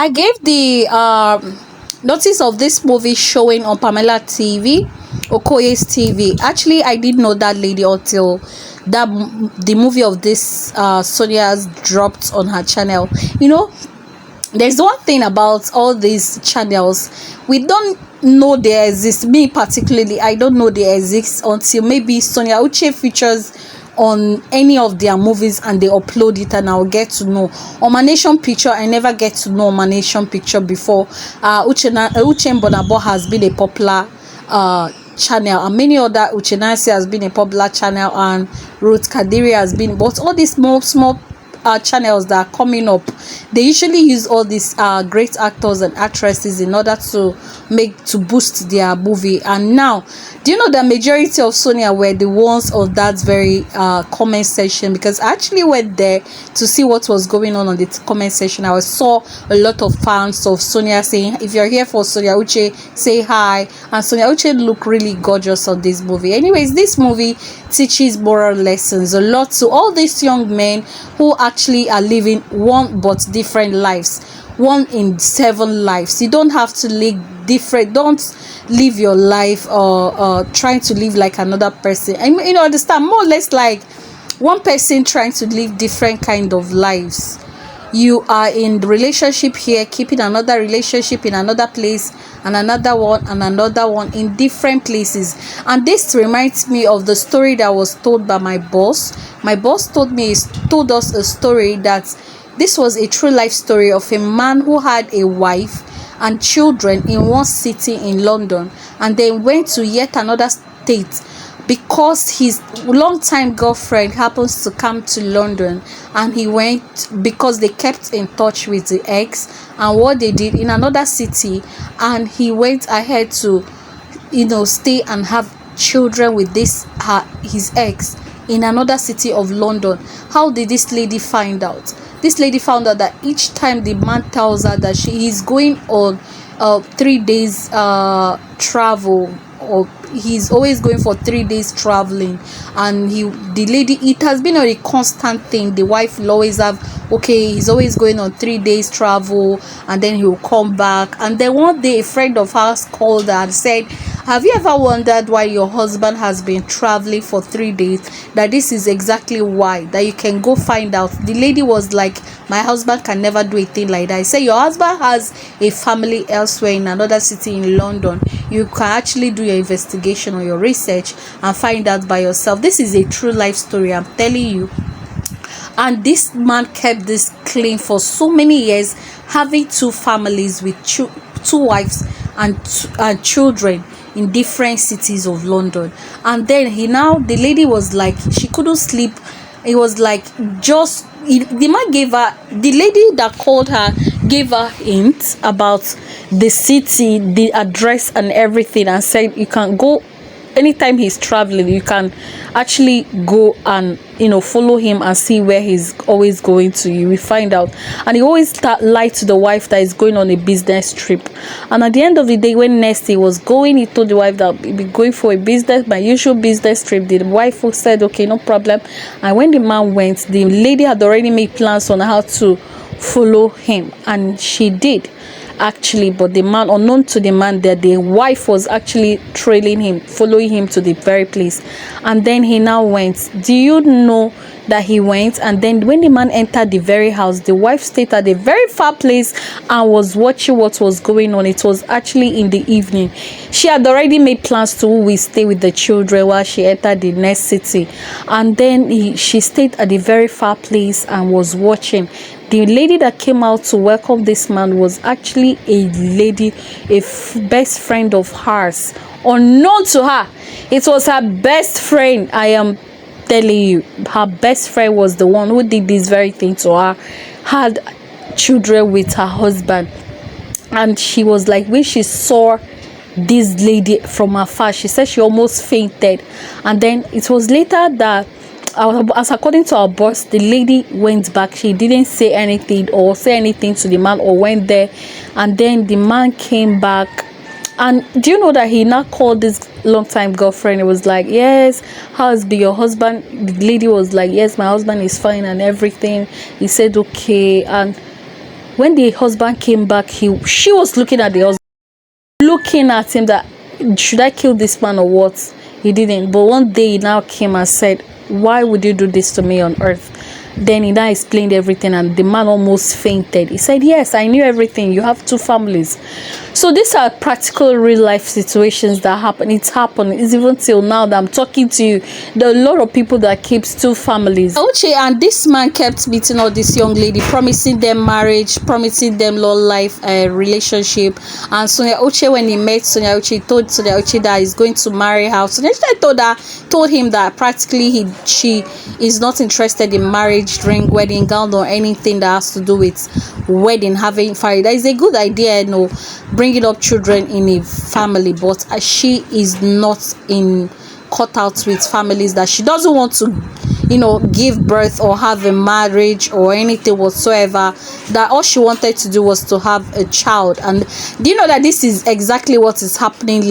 I gave the notice of this movie showing on Pamela TV, Okoye's TV. Actually, I didn't know that lady until the movie of this Sonia's dropped on her channel. There's one thing about all these channels, we don't know they exist. Me particularly, I don't know they exist until maybe Sonia Uche features on any of their movies and they upload it, and I'll get to know. On my nation picture, I never get to know my nation picture before. Uche Mbonabo has been a popular channel, and many other Uche Nancy has been a popular channel, and Ruth Kadiri has been, but all these small channels that are coming up, they usually use all these great actors and actresses in order to boost their movie. And now, do you know the majority of Sonia were the ones of that very comment section? Because I actually went there to see what was going on the comment section. I saw a lot of fans of Sonia saying, if you're here for Sonia Uche, say hi. And Sonia Uche look really gorgeous on this movie. Anyways, this movie teaches moral lessons a lot to all these young men who actually are living one but different lives, 1 in 7 lives. You don't have to live different. Don't live your life trying to live like another person. And understand, more or less like one person trying to live different kind of lives. You are in the relationship here, keeping another relationship in another place, and another one in different places. And this reminds me of the story that was told by my boss. My boss told us a story that this was a true life story of a man who had a wife and children in one city in London, and then went to yet another state because his longtime girlfriend happens to come to London, and he went because they kept in touch with the ex and what they did in another city, and he went ahead to stay and have children with his ex in another city of London. How did this lady find out? This lady found out that each time the man tells her that he's going on 3 days travel, or he's always going for 3 days traveling, and the lady, it has been a constant thing. The wife will always have, okay, he's always going on 3 days travel, and then he will come back. And then one day a friend of ours called her and said, have you ever wondered why your husband has been traveling for 3 days? That this is exactly why, that you can go find out. The lady was like, my husband can never do a thing like that. I say, your husband has a family elsewhere in another city in London. You can actually do your investigation or your research and find out by yourself. This is a true life story, I'm telling you. And this man kept this clean for so many years, having 2 families with 2 wives and children in different cities of London. And then the lady was like, she couldn't sleep. It was like, the man gave her, the lady that called her gave her hints about the city, the address and everything, and said you can go anytime he's traveling. You can actually go and follow him and see where he's always going to. You will find out. And he always lied to the wife that he's going on a business trip. And at the end of the day, when next he was going, he told the wife that he'd be going for my usual business trip. The wife said, okay, no problem. And when the man went, the lady had already made plans on how to follow him, and she did actually. But the man, unknown to the man, that the wife was actually trailing him, following him to the very place. And then he now went. Do you know that he went? And then when the man entered the very house, the wife stayed at a very far place and was watching what was going on. It was actually in the evening. She had already made plans to who will stay with the children while she entered the next city. And then she stayed at the very far place and was watching. The lady that came out to welcome this man was actually a lady, best friend of hers, unknown to her. It was her best friend. I am telling you, her best friend was the one who did this very thing to her, had children with her husband. And she was like, when she saw this lady from afar, she said she almost fainted. And then it was later that, as according to our boss, the lady went back. She didn't say anything to the man or went there. And then the man came back. And do you know that he now called this long-time girlfriend? It was like, yes, how's be your husband? The lady was like, yes, my husband is fine and everything. He said, okay. And When the husband came back, she was looking at the husband, looking at him, that should I kill this man or what? He didn't. But one day he now came and said, why would you do this to me on earth? Then he now explained everything, and the man almost fainted. He said, yes, I knew everything. You have two families. So these are practical real life situations that happen. It's happened. It's even till now that I'm talking to you. There are a lot of people that keeps two families. Uche and this man kept meeting all this young lady, promising them marriage, promising them long life relationship. And Sonia Uche, when he met Sonia Uche, he told Sonia Uche that he's going to marry her. Sonia Uche told him that practically she is not interested in marriage, ring, wedding gown, or anything that has to do with wedding, having family. That is a good idea, you know, bringing up children in a family, but she is not in cut out with families, that she doesn't want to, you know, give birth or have a marriage or anything whatsoever. That all she wanted to do was to have a child. And do you know that this is exactly what is happening?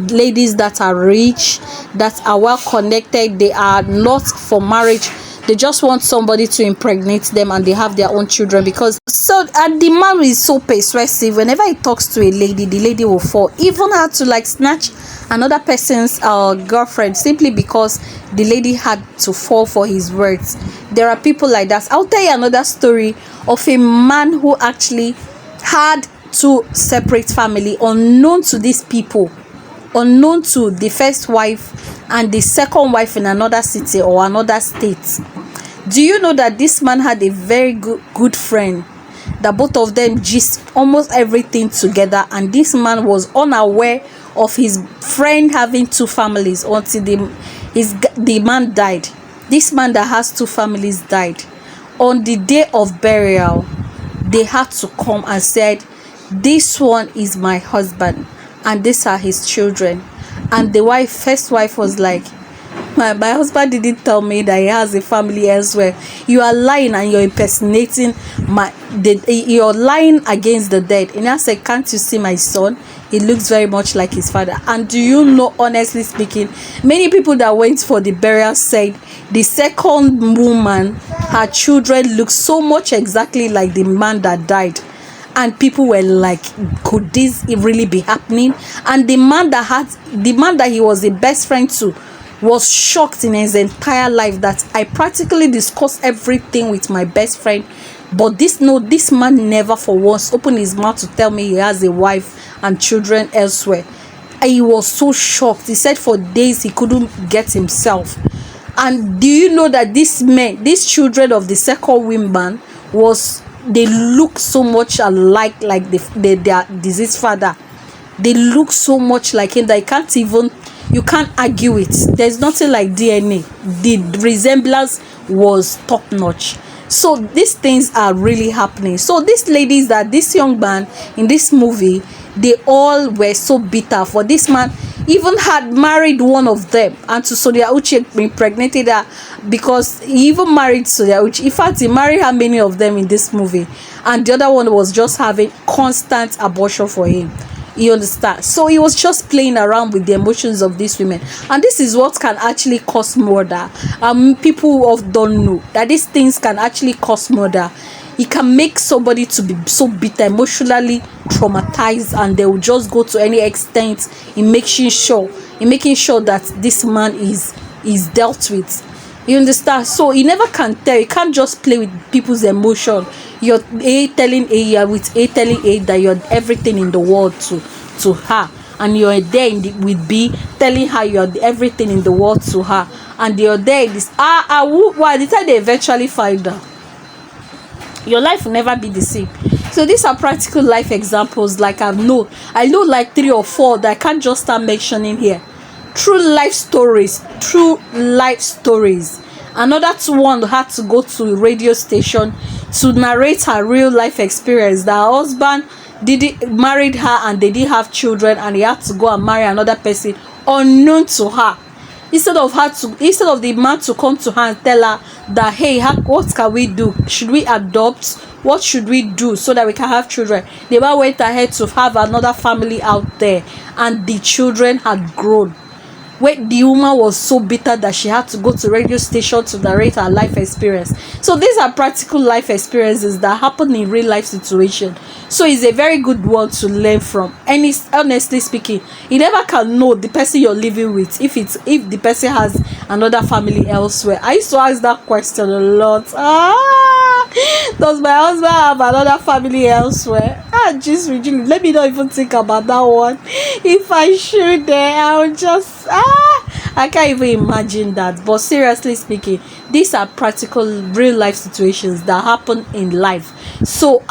Ladies that are rich, that are well connected, they are not for marriage. They just want somebody to impregnate them, and they have their own children. Because and the man is so persuasive. Whenever he talks to a lady, the lady will fall. Even had to like snatch another person's girlfriend simply because the lady had to fall for his words. There are people like that. I'll tell you another story of a man who actually had two separate family, unknown to these people, unknown to the first wife and the second wife in another city or another state. Do you know that this man had a very good friend, that both of them gist almost everything together, and this man was unaware of his friend having two families until the man died. This man that has two families died. On the day of burial, they had to come and said, this one is my husband and these are his children. And the first wife was like, my husband didn't tell me that he has a family elsewhere. You are lying, and you're impersonating you're lying against the dead. And I said, can't you see my son? He looks very much like his father. And do you know, honestly speaking, many people that went for the burial said the second woman, her children look so much exactly like the man that died. And people were like, could this really be happening? And the man that he was the best friend to was shocked in his entire life that I practically discussed everything with my best friend, but this man never for once opened his mouth to tell me he has a wife and children elsewhere. He was so shocked. He said for days he couldn't get himself. And do you know that these children of the second woman, they look so much alike, like their deceased father. They look so much like him that you can't argue it. There's nothing like DNA. The resemblance was top notch. So these things are really happening. So these ladies, that this young man in this movie, they all were so bitter for this man. Even had married one of them, and to Sonia Uche impregnated her, because he even married Sonia Uche. In fact, he married how many of them in this movie, and the other one was just having constant abortion for him. You understand? So he was just playing around with the emotions of these women, and this is what can actually cause murder. People don't know that these things can actually cause murder. It can make somebody to be so bitter, emotionally traumatized, and they will just go to any extent in making sure that this man is dealt with. You understand? So you never can tell. You can't just play with people's emotion. You're telling A, with A telling A that you're everything in the world to her, and you're there with B telling her you're everything in the world to her, and you're there this why the time they eventually find her, your life will never be the same. So these are practical life examples. Like I know like 3 or 4 that I can't just start mentioning here. True life stories. Another one had to go to a radio station to narrate her real life experience, that her husband married her and they didn't have children, and he had to go and marry another person unknown to her. Instead of the man to come to her and tell her that, hey, what can we do? Should we adopt? What should we do so that we can have children? They went ahead to have another family out there, and the children had grown. where the woman was so bitter that she had to go to radio station to narrate her life experience. So these are practical life experiences that happen in real life situation. So it's a very good one to learn from. And honestly speaking, you never can know the person you're living with if the person has another family elsewhere. I used to ask that question a lot. Does my husband have another family elsewhere? Just really, let me not even think about that one. If I should, I would just I can't even imagine that. But seriously speaking, these are practical real life situations that happen in life. So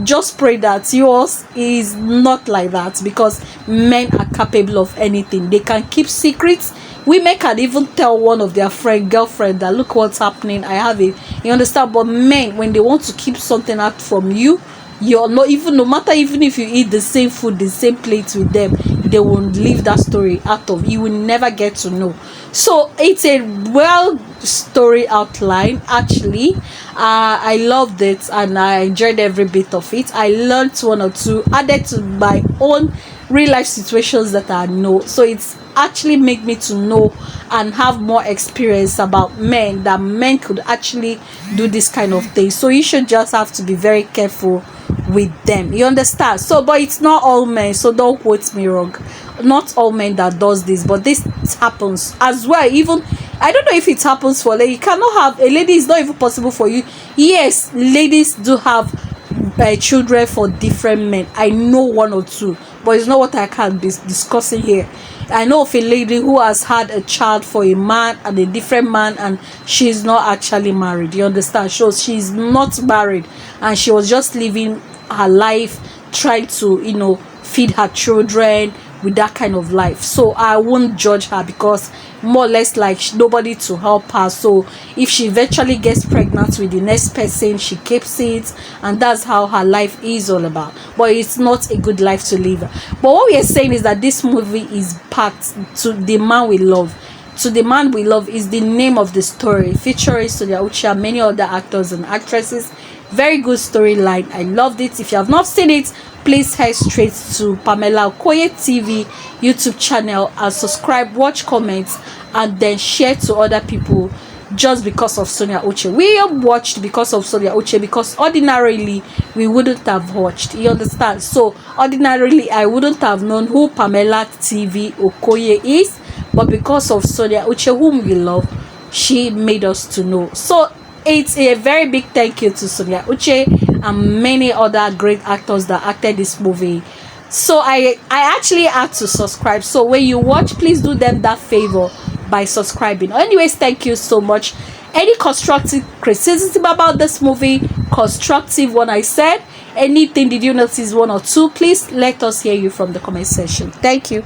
just pray that yours is not like that, because men are capable of anything. They can keep secrets. Women can even tell one of their girlfriend that look what's happening, I have it, you understand. But men, when they want to keep something out from you, you're not even, no matter even if you eat the same food, the same plate with them, they won't leave that story out of you. Will never get to know. So it's a well story outline. Actually, I loved it and I enjoyed every bit of it. I learned one or two added to my own real life situations that I know. So it's actually make me to know and have more experience about men, that men could actually do this kind of thing. So you should just have to be very careful with them, you understand. So but it's not all men, so don't quote me wrong. Not all men that does this, but this happens as well. Even I don't know if it happens for lady. You cannot have a lady, is not even possible for you. Yes, ladies do have children for different men. I know one or two, but it's not what I can be discussing here. I know of a lady who has had a child for a man and a different man, and she's not actually married, you understand. So she's not married and she was just living her life, trying to feed her children with that kind of life. So I won't judge her, because more or less like nobody to help her. So if she eventually gets pregnant with the next person, she keeps it, and that's how her life is all about. But it's not a good life to live. But what we are saying is that this movie is packed to the man we love. To the Man We Love is the name of the story, featuring Sonia, Uche, and many other actors and actresses. Very good storyline. I loved it. If you have not seen it, please head straight to Pamela Okoye TV YouTube channel and subscribe, watch, comments, and then share to other people. Just because of Sonia Uche, we have watched because of Sonia Uche, because ordinarily we wouldn't have watched, you understand. So ordinarily I wouldn't have known who Pamela TV Okoye is, but because of Sonia Uche, whom we love, she made us to know. So it's a very big thank you to Sonia Uche and many other great actors that acted this movie. So I actually had to subscribe. So when you watch, please do them that favor by subscribing. Anyways, thank you so much. Any constructive criticism about this movie, constructive one, I said anything, did you notice one or two, please let us hear you from the comment section. Thank you.